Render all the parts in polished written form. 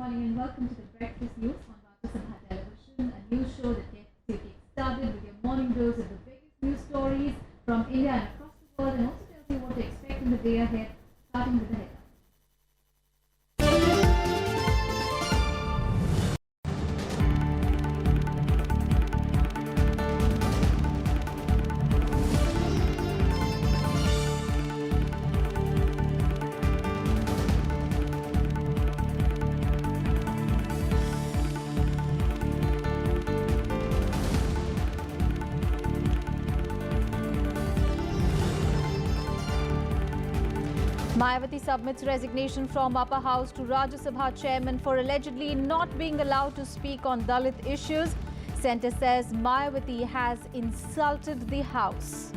morning and welcome to the Breakfast News on Rajya Sabha Television, a news show that gets you started with your morning dose of the biggest news stories from India and across the world, and also tells you what to expect in the day ahead, starting with the headlines. Mayawati submits resignation from Upper House to Rajya Sabha chairman for allegedly not being allowed to speak on Dalit issues. Centre says Mayawati has insulted the House.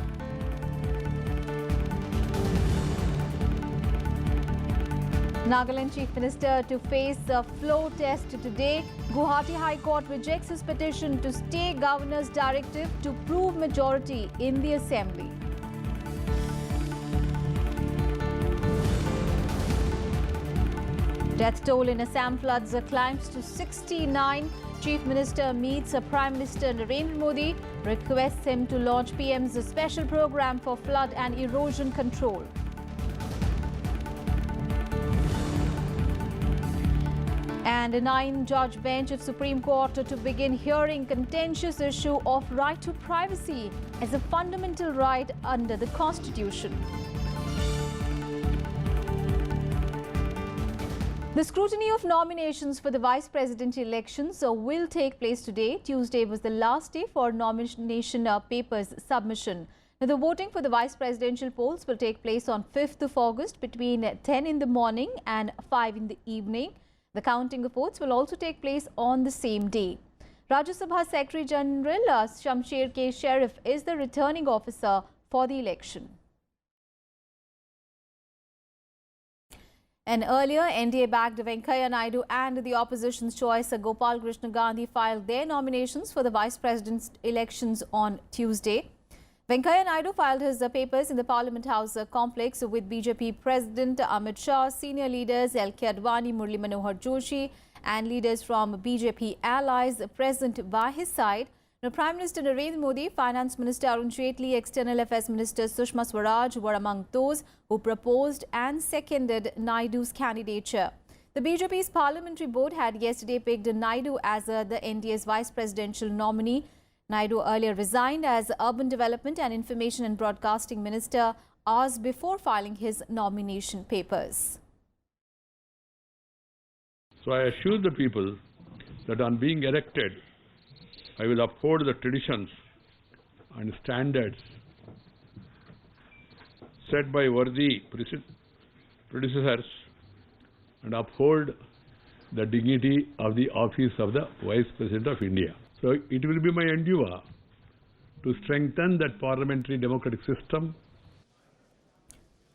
Nagaland Chief Minister to face a flow test today. Guwahati High Court rejects his petition to stay Governor's directive to prove majority in the Assembly. Death toll in Assam floods climbs to 69. Chief Minister meets Prime Minister Narendra Modi, requests him to launch PM's special program for flood and erosion control. And a 9-judge bench of Supreme Court to begin hearing contentious issue of right to privacy as a fundamental right under the Constitution. The scrutiny of nominations for the vice presidential elections will take place today. Tuesday was the last day for nomination papers submission. Now, the voting for the vice presidential polls will take place on 5th of August between 10 in the morning and 5 in the evening. The counting of votes will also take place on the same day. Rajya Sabha Secretary General Shamsher K. Sharif is the returning officer for the election. And earlier, NDA-backed Venkaiah Naidu and the opposition's choice, Gopal Krishna Gandhi, filed their nominations for the vice president's elections on Tuesday. Venkaiah Naidu filed his papers in the Parliament House complex with BJP President Amit Shah, senior leaders L.K. Advani, Murli Manohar Joshi, and leaders from BJP allies present by his side. Now, Prime Minister Narendra Modi, Finance Minister Arun Jaitley, External Affairs Minister Sushma Swaraj were among those who proposed and seconded Naidu's candidature. The BJP's parliamentary board had yesterday picked Naidu as the NDA's vice presidential nominee. Naidu earlier resigned as Urban Development and Information and Broadcasting Minister hours before filing his nomination papers. So I assure the people that on being elected, I will uphold the traditions and standards set by worthy predecessors and uphold the dignity of the office of the Vice President of India. So it will be my endeavour to strengthen that parliamentary democratic system.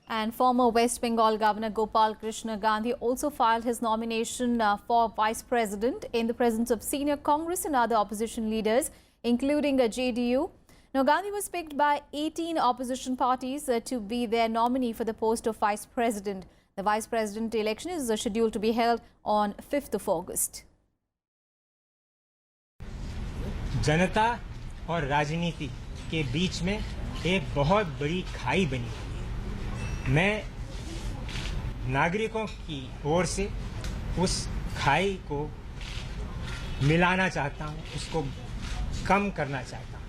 And former West Bengal Governor Gopal Krishna Gandhi also filed his nomination for Vice President in the presence of senior Congress and other opposition leaders, including JDU. Now, Gandhi was picked by 18 opposition parties to be their nominee for the post of Vice President. The Vice President election is scheduled to be held on 5th of August. जनता और राजनीति के बीच में एक बहुत बड़ी खाई बनी। मैं नागरिकों की ओर से उस खाई को मिलाना चाहता हूं, उसको कम करना चाहता हूं।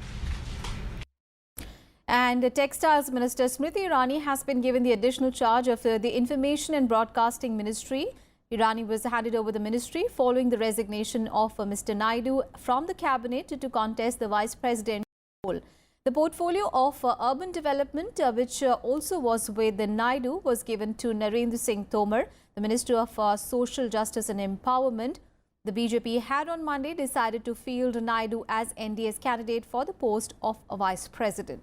And Textiles Minister Smriti Irani has been given the additional charge of the Information and Broadcasting Ministry. Irani was handed over the ministry following the resignation of Mr. Naidu from the cabinet to contest the vice president role. The portfolio of urban development, which also was with Naidu, was given to Narendra Singh Tomar, the Minister of Social Justice and Empowerment. The BJP had on Monday decided to field Naidu as NDA's candidate for the post of a vice president.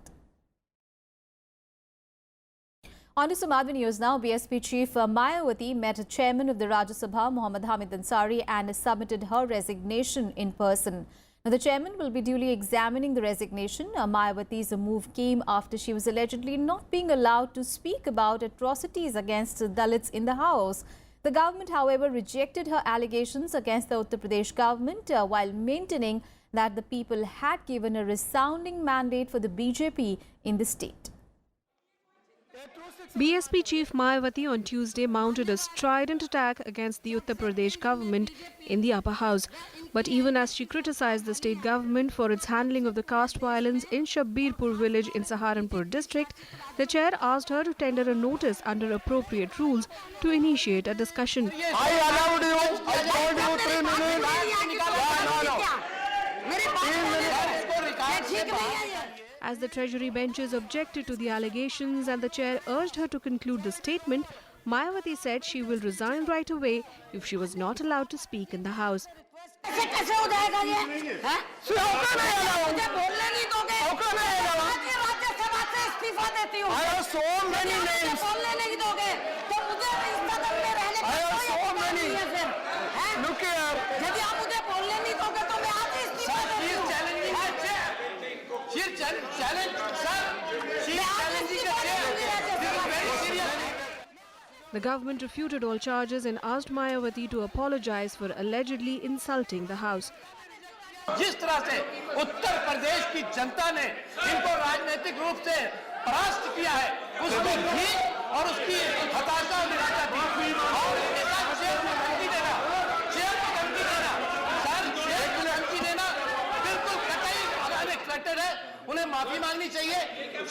On to some other news now. BSP Chief Mayawati met Chairman of the Rajya Sabha, Muhammad Hamid Ansari, and submitted her resignation in person. Now, the chairman will be duly examining the resignation. Mayawati's move came after she was allegedly not being allowed to speak about atrocities against Dalits in the House. The government, however, rejected her allegations against the Uttar Pradesh government while maintaining that the people had given a resounding mandate for the BJP in the state. BSP chief Mayawati on Tuesday mounted a strident attack against the Uttar Pradesh government in the upper house. But even as she criticized the state government for its handling of the caste violence in Shabbirpur village in Saharanpur district, the chair asked her to tender a notice under appropriate rules to initiate a discussion. I allowed you. I told you 3 minutes. As the Treasury benches objected to the allegations and the chair urged her to conclude the statement, Mayawati said she will resign right away if she was not allowed to speak in the House. The government refuted all charges and asked Mayawati to apologize for allegedly insulting the House. जिस तरह से उत्तर प्रदेश की जनता ने इनको राजनीतिक रूप से परास्त किया है, उसको भी और उसकी हताशा और निराशा भी, और इसके साथ शेर को धमकी देना, शेर को धमकी देना, सर शेर को धमकी देना बिल्कुल कतई अनएक्सपेक्टेड है। उन्हें माफी मांगनी चाहिए।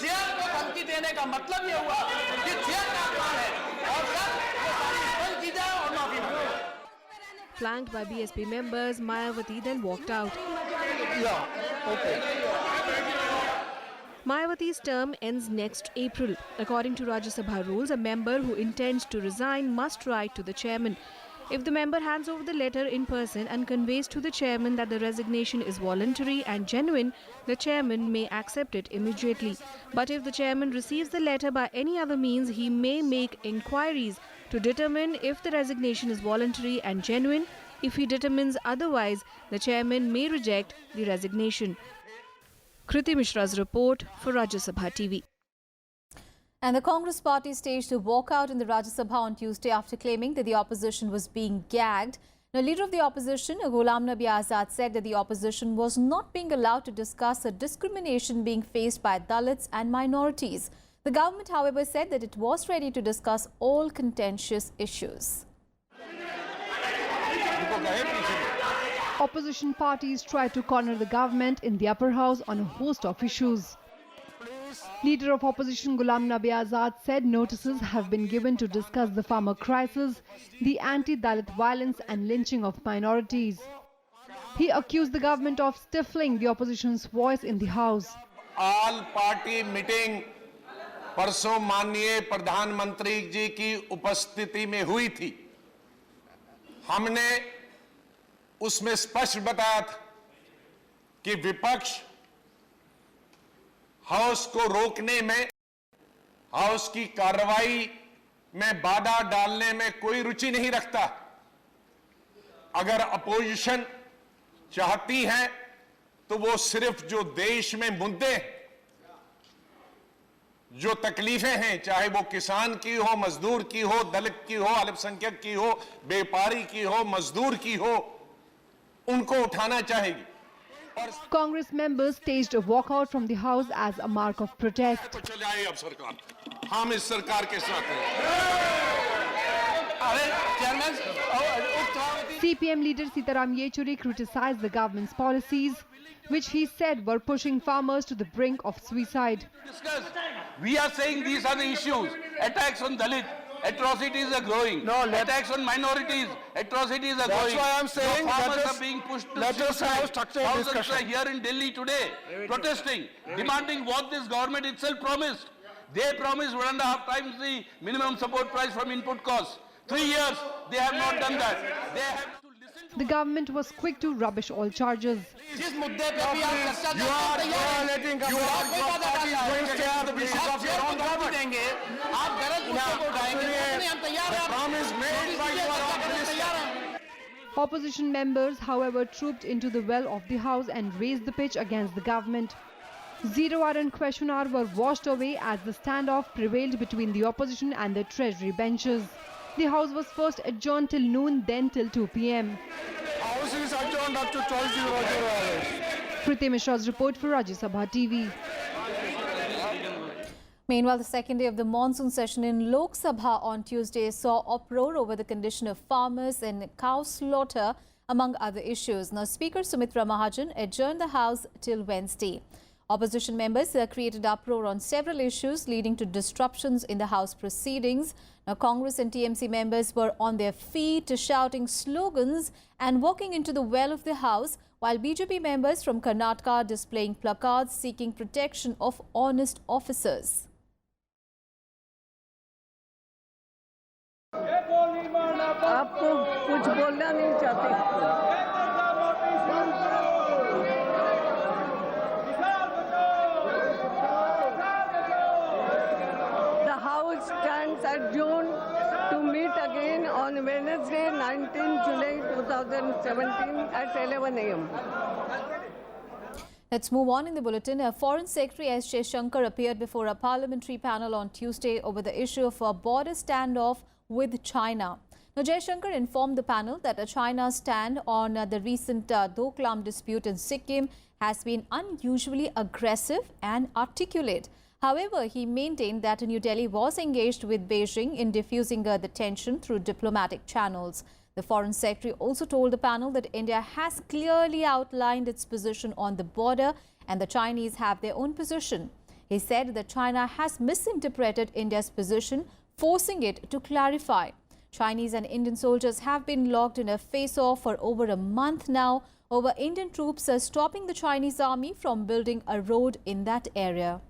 शेर को धमकी देने का मतलब ये हुआ कि शेर का अपमान है, और सर वो सारी बंद की जाए और माफी मांगे। Flanked by BSP members, Mayawati then walked out. Mayawati's term ends next April. According to Rajya Sabha rules, a member who intends to resign must write to the chairman. If the member hands over the letter in person and conveys to the chairman that the resignation is voluntary and genuine, the chairman may accept it immediately. But if the chairman receives the letter by any other means, he may make inquiries to determine if the resignation is voluntary and genuine. If he determines otherwise, the chairman may reject the resignation. Kriti Mishra's report for Rajya Sabha TV. And the Congress party staged a walkout in the Rajya Sabha on Tuesday after claiming that the opposition was being gagged. Now, leader of the opposition, Ghulam Nabi Azad, said that the opposition was not being allowed to discuss the discrimination being faced by Dalits and minorities. The government, however, said that it was ready to discuss all contentious issues. Opposition parties tried to corner the government in the upper house on a host of issues. Leader of opposition Ghulam Nabi Azad said notices have been given to discuss the farmer crisis, the anti-Dalit violence and lynching of minorities. He accused the government of stifling the opposition's voice in the house. All party meeting परसों माननीय प्रधानमंत्री जी की उपस्थिति में हुई थी। हमने उसमें स्पष्ट बताया था कि विपक्ष हाउस को रोकने में, हाउस की कार्रवाई में बाधा डालने में कोई रुचि नहीं रखता। अगर अपोजिशन चाहती है तो वो सिर्फ जो देश में मुद्दे, जो तकलीफें हैं, चाहे वो किसान की हो, मजदूर की हो, दलित की हो, अल्पसंख्यक की हो, व्यापारी की हो, मजदूर की हो, उनको उठाना चाहेगी। Congress members staged a walkout from the house as a mark of protest. चले आए अब सरकार, हम इस सरकार के साथ हैं। CPM leader Sitaram Yechury criticized the government's policies, which he said were pushing farmers to the brink of suicide. We are saying these are the issues. Attacks on Dalit, atrocities are growing. Attacks on minorities, atrocities are growing. That's why I'm saying farmers are being pushed to suicide. Thousands are here in Delhi today, protesting, demanding what this government itself promised. They promised 1.5 times the minimum support price from input costs. 3 years, they have not done that. They have to listen to The government was quick to rubbish all charges. जिस मुद्दे पे भी आप चर्चा करने तैयार हैं, देंगे, आप गलत मुद्दे को उठाएंगे, हम तैयार हैं। Opposition members, however, trooped into the well of the house and raised the pitch against the government. 0 hour and question hour were washed away as the standoff prevailed between the opposition and the treasury benches. The House was first adjourned till noon, then till 2 p.m. House is adjourned up to 12:00 hours. Smriti Mishra's report for Rajya Sabha TV. Meanwhile, the second day of the monsoon session in Lok Sabha on Tuesday saw uproar over the condition of farmers and cow slaughter, among other issues. Now, Speaker Sumitra Mahajan adjourned the House till Wednesday. Opposition members created uproar on several issues, leading to disruptions in the House proceedings. Now, Congress and TMC members were on their feet, shouting slogans and walking into the well of the House, while BJP members from Karnataka displaying placards seeking protection of honest officers. आपको कुछ बोलना नहीं चाहते। The House stands adjourned to meet again on Wednesday, 19 July 2017 at 11 a.m. Let's move on in the bulletin. Foreign Secretary S. Jaishankar appeared before a parliamentary panel on Tuesday over the issue of a border standoff with China. Now, Jaishankar informed the panel that China's stand on the recent Doklam dispute in Sikkim has been unusually aggressive and articulate. However, he maintained that New Delhi was engaged with Beijing in diffusing the tension through diplomatic channels. The Foreign Secretary also told the panel that India has clearly outlined its position on the border and the Chinese have their own position. He said that China has misinterpreted India's position, forcing it to clarify. Chinese and Indian soldiers have been locked in a face-off for over a month now over Indian troops stopping the Chinese army from building a road in that area.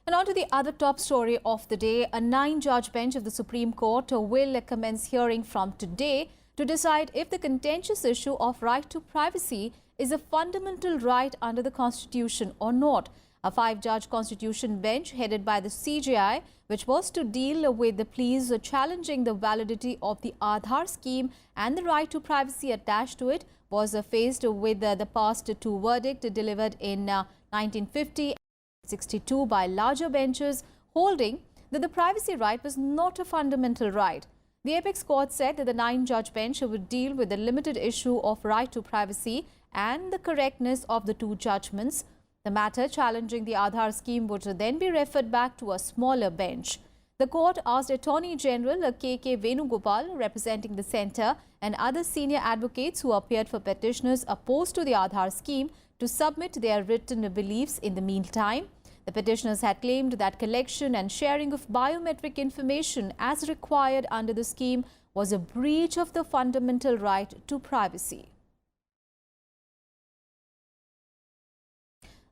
And on to the other top story of the day. A 9-judge bench of the Supreme Court will commence hearing from today to decide if the contentious issue of right to privacy is a fundamental right under the Constitution or not. A 5-judge constitution bench headed by the CJI, which was to deal with the pleas challenging the validity of the Aadhaar scheme and the right to privacy attached to it, was faced with the past 2 verdicts delivered in 1950 and 1962 by larger benches, holding that the privacy right was not a fundamental right. The apex court said that the 9-judge bench would deal with the limited issue of right to privacy and the correctness of the 2 judgments. The matter challenging the Aadhaar scheme would then be referred back to a smaller bench. The court asked Attorney General K.K. Venugopal, representing the centre, and other senior advocates who appeared for petitioners opposed to the Aadhaar scheme to submit their written beliefs in the meantime. The petitioners had claimed that collection and sharing of biometric information as required under the scheme was a breach of the fundamental right to privacy.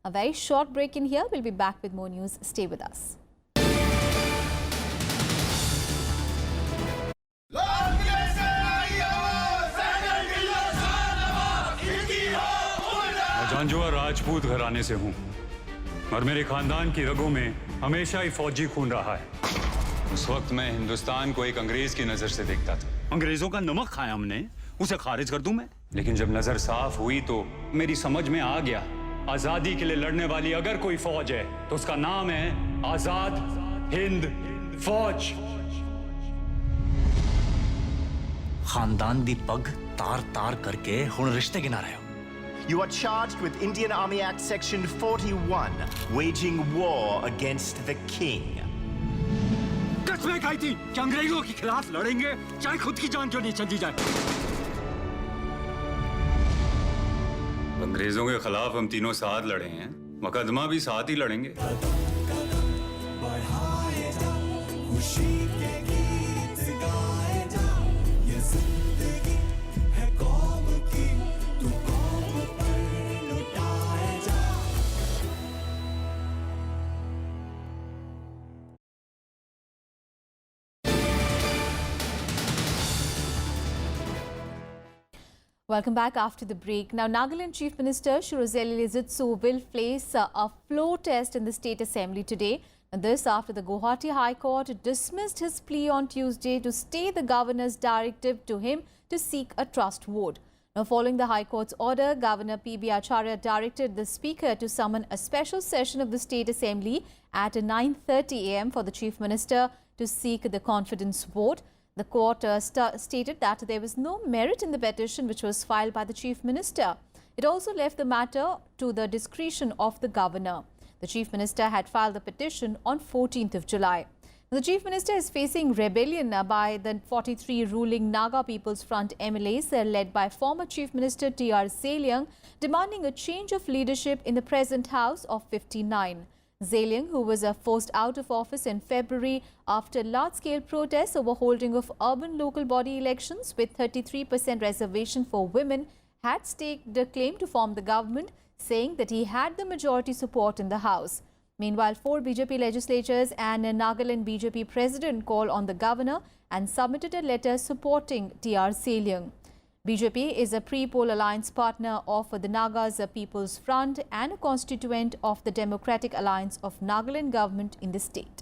A very short break in here. We'll be back with more news. Stay with us. जानजुआ Rajput घराने से हूँ और मेरे खानदान की रगों में हमेशा ही फौजी खून रहा है। उस वक्त मैं हिंदुस्तान को एक अंग्रेज की नजर से देखता था। अंग्रेजों का नमक खाया हमने, उसे खारिज कर दूं मैं? लेकिन जब नजर साफ हुई तो मेरी समझ में आ गया, आजादी के लिए लड़ने वाली अगर कोई फौज है तो उसका नाम है आजाद हिंद फौज। खानदान दी पग तार तार करके हुण रिश्ते गिना रहे हो। You are charged with Indian Army Act Section 41, waging war against the king. कसमें खाई थी कि अंग्रेजों के खिलाफ लड़ेंगे, चाहे खुद की जान क्यों नहीं चली जाए। अंग्रेजों के खिलाफ हम तीनों साथ लड़े हैं, मुकदमा भी साथ ही लड़ेंगे। Welcome back after the break. Now, Nagaland Chief Minister Shirozeli Lizitsu will face a floor test in the State Assembly today. And this after the Guwahati High Court dismissed his plea on Tuesday to stay the Governor's directive to him to seek a trust vote. Now, following the High Court's order, Governor P.B. Acharya directed the Speaker to summon a special session of the State Assembly at 9:30 a.m. for the Chief Minister to seek the confidence vote. The court stated that there was no merit in the petition which was filed by the Chief Minister. It also left the matter to the discretion of the Governor. The Chief Minister had filed the petition on 14th of July. The Chief Minister is facing rebellion by the 43 ruling Naga People's Front MLAs led by former Chief Minister T.R. Zeliang, demanding a change of leadership in the present House of 59. Zeliang, who was forced out of office in February after large-scale protests over holding of urban local body elections with 33% reservation for women, had staked a claim to form the government, saying that he had the majority support in the House. Meanwhile, 4 BJP legislatures and a Nagaland BJP president called on the governor and submitted a letter supporting T.R. Zeliang. BJP is a pre-poll alliance partner of the Nagas People's Front and a constituent of the Democratic Alliance of Nagaland government in the state.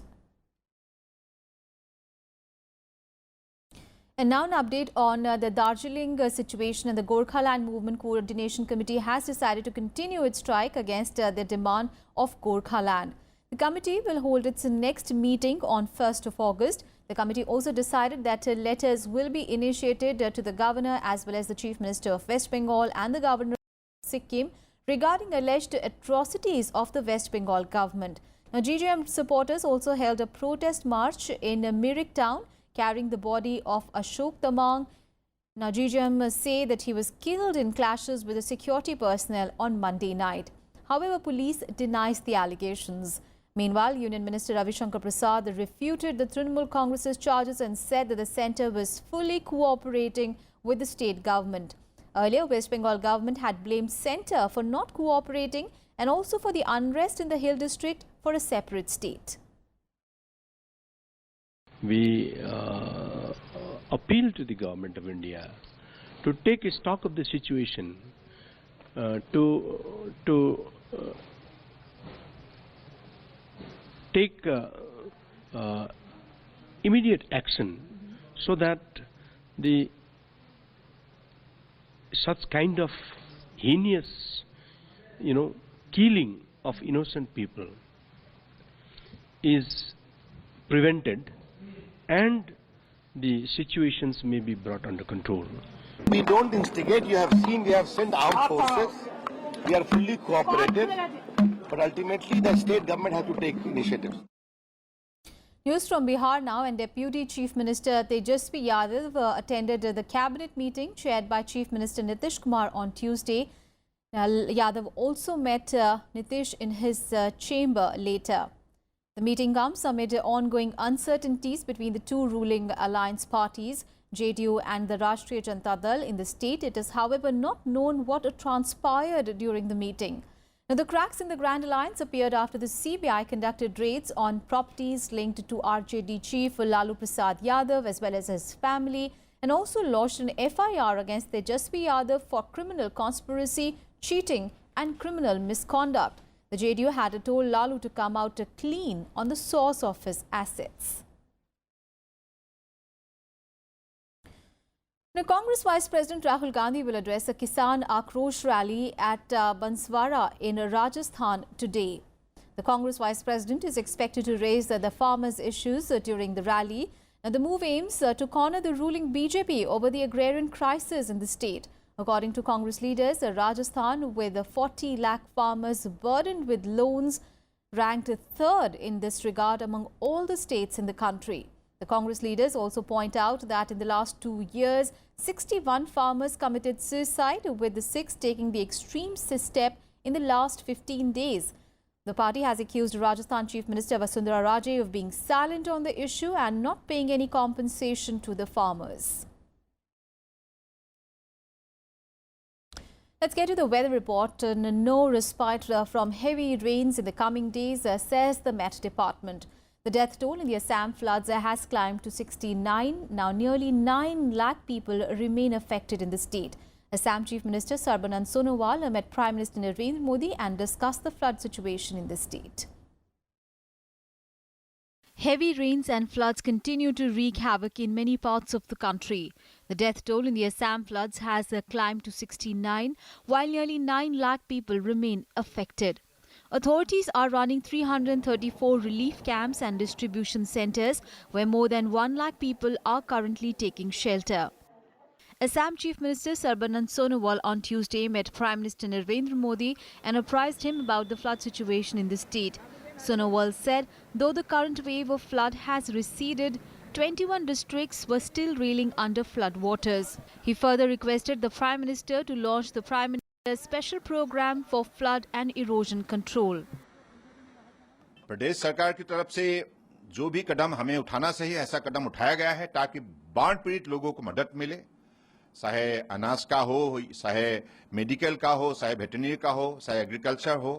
And now an update on the Darjeeling situation, and the Gorkhaland Movement Coordination Committee has decided to continue its strike against the demand of Gorkhaland. The committee will hold its next meeting on 1st of August. The committee also decided that letters will be initiated to the governor as well as the Chief Minister of West Bengal and the governor of Sikkim regarding alleged atrocities of the West Bengal government. Now, GGM supporters also held a protest march in Mirik town carrying the body of Ashok Tamang. Now, GGM say that he was killed in clashes with the security personnel on Monday night. However, police denies the allegations. Meanwhile, Union Minister Jaishankar refuted the Trinamool Congress's charges and said that the centre was fully cooperating with the state government. Earlier, West Bengal government had blamed centre for not cooperating and also for the unrest in the Hill district for a separate state. We appeal to the government of India to take a stock of the situation, to take immediate action so that the such kind of heinous, killing of innocent people is prevented and the situations may be brought under control. We don't instigate. You have seen we have sent armed forces. We are fully cooperative. But ultimately the state government has to take initiatives. News from Bihar now, and Deputy Chief Minister Tejasvi Yadav attended the cabinet meeting chaired by Chief Minister Nitish Kumar on Tuesday. Yadav also met Nitish in his chamber later. The meeting comes amid ongoing uncertainties between the two ruling alliance parties, JDU and the Rashtriya Janata Dal in the state. It is, however, not known what transpired during the meeting. Now, the cracks in the Grand Alliance appeared after the CBI conducted raids on properties linked to RJD chief Lalu Prasad Yadav as well as his family, and also lodged an FIR against Tejasvi Yadav for criminal conspiracy, cheating and criminal misconduct. The JDU had told Lalu to come out clean on the source of his assets. Now, Congress Vice President Rahul Gandhi will address a Kisan Akrosh rally at Banswara in Rajasthan today. The Congress Vice President is expected to raise the farmers' issues during the rally. Now, the move aims to corner the ruling BJP over the agrarian crisis in the state. According to Congress leaders, Rajasthan, with 40 lakh farmers burdened with loans, ranked third in this regard among all the states in the country. The Congress leaders also point out that in the last 2 years, 61 farmers committed suicide, with the 6 taking the extreme step in the last 15 days. The party has accused Rajasthan Chief Minister Vasundhara Raje of being silent on the issue and not paying any compensation to the farmers. Let's get to the weather report. No respite from heavy rains in the coming days, says the Met Department. The death toll in the Assam floods has climbed to 69. Now, nearly 9 lakh people remain affected in the state. Assam Chief Minister Sarbanand Sonowal met Prime Minister Narendra Modi and discussed the flood situation in the state. Heavy rains and floods continue to wreak havoc in many parts of the country. The death toll in the Assam floods has climbed to 69, while nearly 9 lakh people remain affected. Authorities are running 334 relief camps and distribution centres where more than 1 lakh people are currently taking shelter. Assam Chief Minister Sarbanand Sonowal on Tuesday met Prime Minister Narendra Modi and apprised him about the flood situation in the state. Sonowal said though the current wave of flood has receded, 21 districts were still reeling under flood waters. He further requested the Prime Minister to launch the Prime Minister's special program for flood and erosion control. प्रदेश सरकार की तरफ से जो भी कदम हमें उठाना चाहिए ऐसा कदम उठाया गया है ताकि बाढ़ पीड़ित लोगों को मदद मिले, चाहे अनाज का हो, चाहे मेडिकल का हो, चाहे वेटरनरी का हो, चाहे एग्रीकल्चर हो,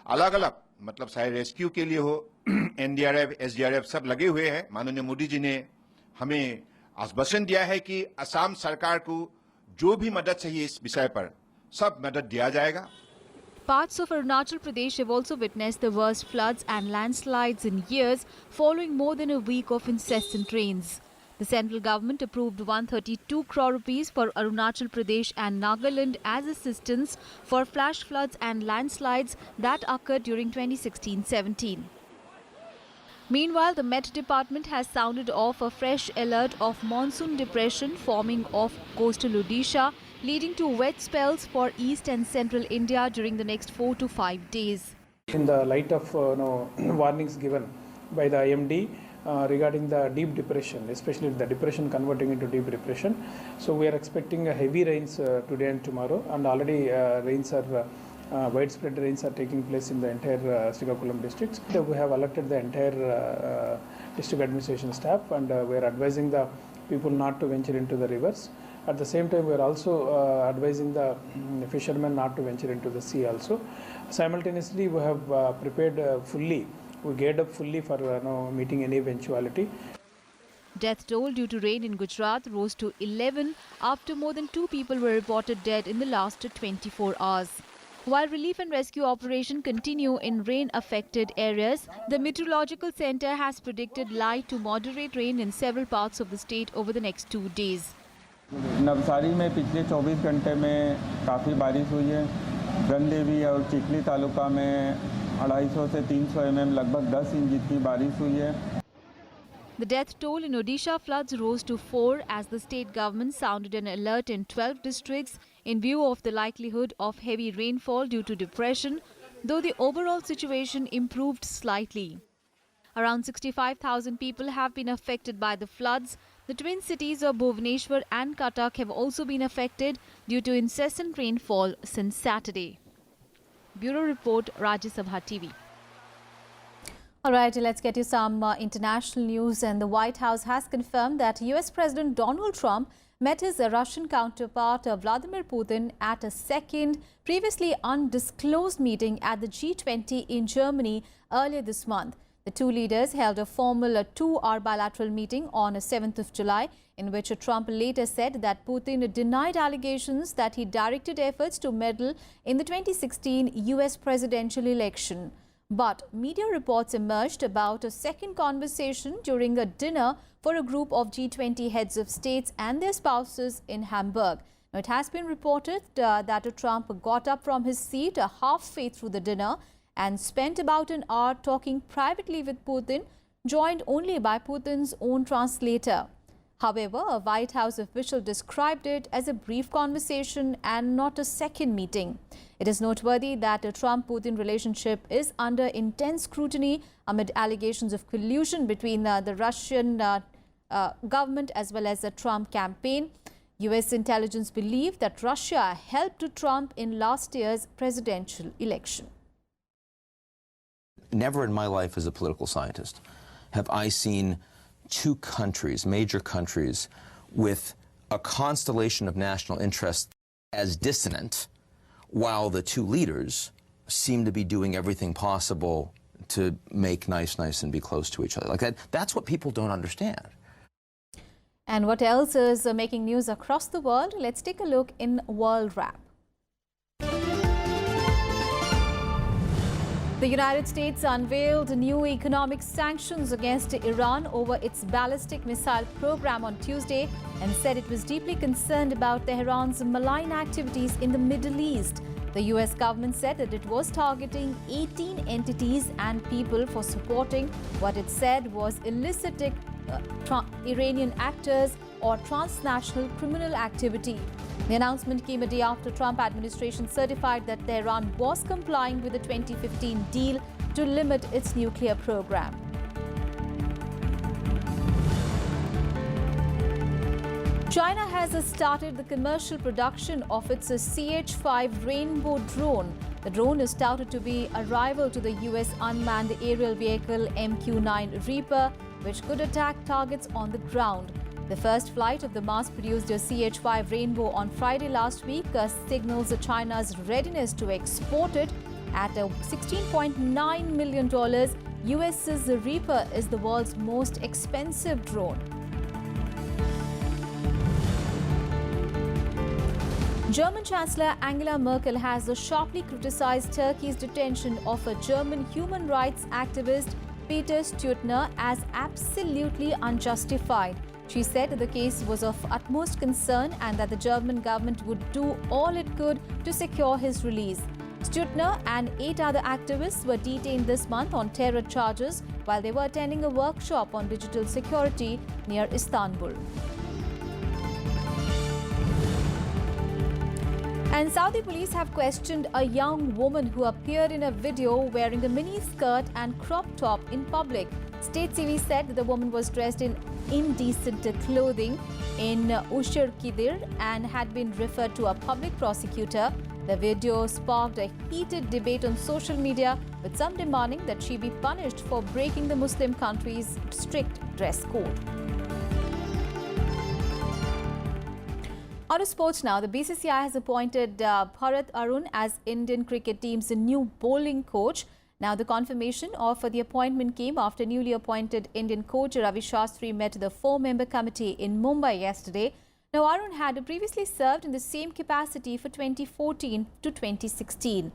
अलग अलग मतलब चाहे रेस्क्यू के लिए हो, एनडीआरएफ, एसडीआरएफ सब लगे हुए हैं। माननीय मोदी जी ने हमें आश्वासन दिया है कि असम सरकार को जो भी मदद चाहिए इस विषय पर सब मदद दिया जाएगा। Parts of Arunachal Pradesh have also witnessed the worst floods and landslides in years following more than a week of incessant rains. The central government approved 132 crore rupees for Arunachal Pradesh and Nagaland as assistance for flash floods and landslides that occurred during 2016-17. Meanwhile, the Met Department has sounded off a fresh alert of monsoon depression forming off coastal Odisha, leading to wet spells for east and central India during the next 4 to 5 days. In the light of warnings given by the IMD regarding the deep depression, especially the depression converting into deep depression, so we are expecting heavy rains today and tomorrow, and already widespread rains are taking place in the entire Srikakulam districts. We have alerted the entire district administration staff, and we are advising the people not to venture into the rivers. At the same time, we are also advising the fishermen not to venture into the sea also. Simultaneously, we have prepared fully, we geared up fully for meeting any eventuality. Death toll due to rain in Gujarat rose to 11 after more than 2 people were reported dead in the last 24 hours. While relief and rescue operations continue in rain-affected areas, the Meteorological Centre has predicted light to moderate rain in several parts of the state over the next 2 days. Navsari में पिछले 24 घंटे में काफ़ी बारिश हुई है। गंदेवी और चिखली तालुका में 250 से 300 mm लगभग 10 इंच जितनी बारिश हुई है। The death toll in Odisha floods rose to 4 as the state government sounded an alert in 12 districts in view of the likelihood of heavy rainfall due to depression, though the overall situation improved slightly. Around 65,000 people have been affected by the floods. The twin cities of Bhubaneswar and Cuttack have also been affected due to incessant rainfall since Saturday. Bureau Report, Rajya Sabha TV. All right, let's get you some international news. And the White House has confirmed that US President Donald Trump met his Russian counterpart Vladimir Putin at a second, previously undisclosed meeting at the G20 in Germany earlier this month. The two leaders held a formal 2-hour bilateral meeting on 7th of July, in which Trump later said that Putin denied allegations that he directed efforts to meddle in the 2016 US presidential election. But media reports emerged about a second conversation during a dinner for a group of G20 heads of states and their spouses in Hamburg. Now, it has been reported that Trump got up from his seat halfway through the dinner and spent about an hour talking privately with Putin, joined only by Putin's own translator. However, a White House official described it as a brief conversation and not a second meeting. It is noteworthy that a Trump-Putin relationship is under intense scrutiny amid allegations of collusion between the Russian government as well as the Trump campaign. US intelligence believe that Russia helped Trump in last year's presidential election. Never in my life as a political scientist have I seen two countries, major countries, with a constellation of national interests as dissonant, while the two leaders seem to be doing everything possible to make nice and be close to each other. Like that's what people don't understand. And what else is making news across the world? Let's take a look in World Wrap. The United States unveiled new economic sanctions against Iran over its ballistic missile program on Tuesday and said it was deeply concerned about Tehran's malign activities in the Middle East. The US government said that it was targeting 18 entities and people for supporting what it said was illicit Iranian actors or transnational criminal activity. The announcement came a day after Trump administration certified that Tehran was complying with the 2015 deal to limit its nuclear program. China has started the commercial production of its CH-5 Rainbow drone. The drone is touted to be a rival to the US unmanned aerial vehicle MQ-9 Reaper, which could attack targets on the ground. The first flight of the mass-produced CH-5 Rainbow on Friday last week signals China's readiness to export it at $16.9 million. US's Reaper is the world's most expensive drone. German Chancellor Angela Merkel has sharply criticized Turkey's detention of a German human rights activist Peter Stüttner as absolutely unjustified. She said the case was of utmost concern and that the German government would do all it could to secure his release. Stüttner and 8 other activists were detained this month on terror charges while they were attending a workshop on digital security near Istanbul. And Saudi police have questioned a young woman who appeared in a video wearing a mini skirt and crop top in public. State TV said that the woman was dressed in indecent clothing in Ushirkidir and had been referred to a public prosecutor. The video sparked a heated debate on social media, with some demanding that she be punished for breaking the Muslim country's strict dress code. On to sports now. The BCCI has appointed Bharat Arun as Indian cricket team's new bowling coach. Now, the confirmation of the appointment came after newly appointed Indian coach Ravi Shastri met the 4-member committee in Mumbai yesterday. Now, Arun had previously served in the same capacity for 2014 to 2016.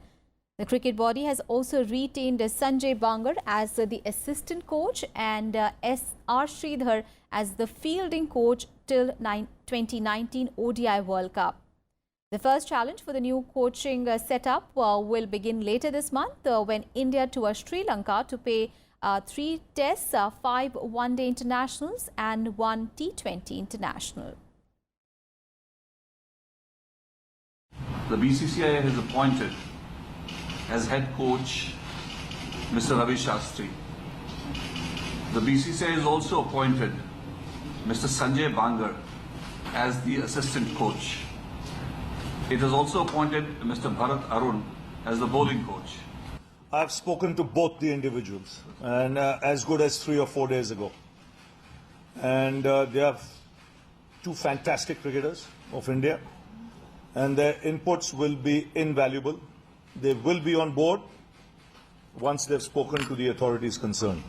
The cricket body has also retained Sanjay Bangar as the assistant coach and S.R. Sridhar as the fielding coach till 2019 ODI World Cup. The first challenge for the new coaching setup will begin later this month when India tours Sri Lanka to play 3 tests, 5 one-day internationals and 1 T20 international. The BCCI has appointed as head coach Mr. Ravi Shastri. The BCCI has also appointed Mr. Sanjay Bangar as the assistant coach. It has also appointed Mr. Bharat Arun as the bowling coach. I have spoken to both the individuals, and as good as 3 or 4 days ago. And they are 2 fantastic cricketers of India, and their inputs will be invaluable. They will be on board once they've spoken to the authorities concerned.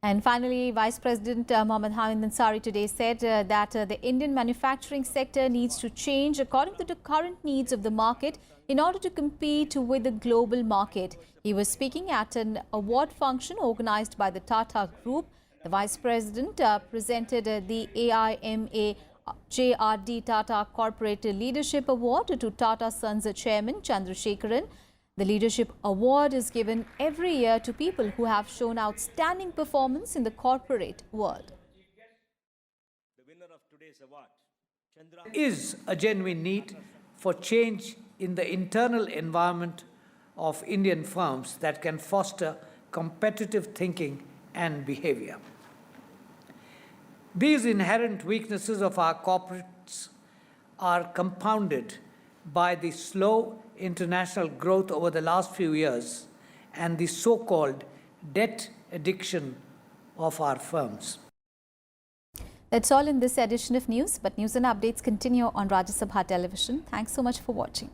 And finally, Vice President Mohammad Hamid Ansari today said that the Indian manufacturing sector needs to change according to the current needs of the market in order to compete with the global market. He was speaking at an award function organized by the Tata Group. The Vice President presented the AIMA JRD Tata Corporate Leadership Award to Tata Sons Chairman Chandrasekaran. The Leadership Award is given every year to people who have shown outstanding performance in the corporate world. The winner of today's award is a genuine need for change in the internal environment of Indian firms that can foster competitive thinking and behavior. These inherent weaknesses of our corporates are compounded by the slow international growth over the last few years and the so-called debt addiction of our firms. That's all in this edition of news, but news and updates continue on Rajya Sabha television. Thanks so much for watching.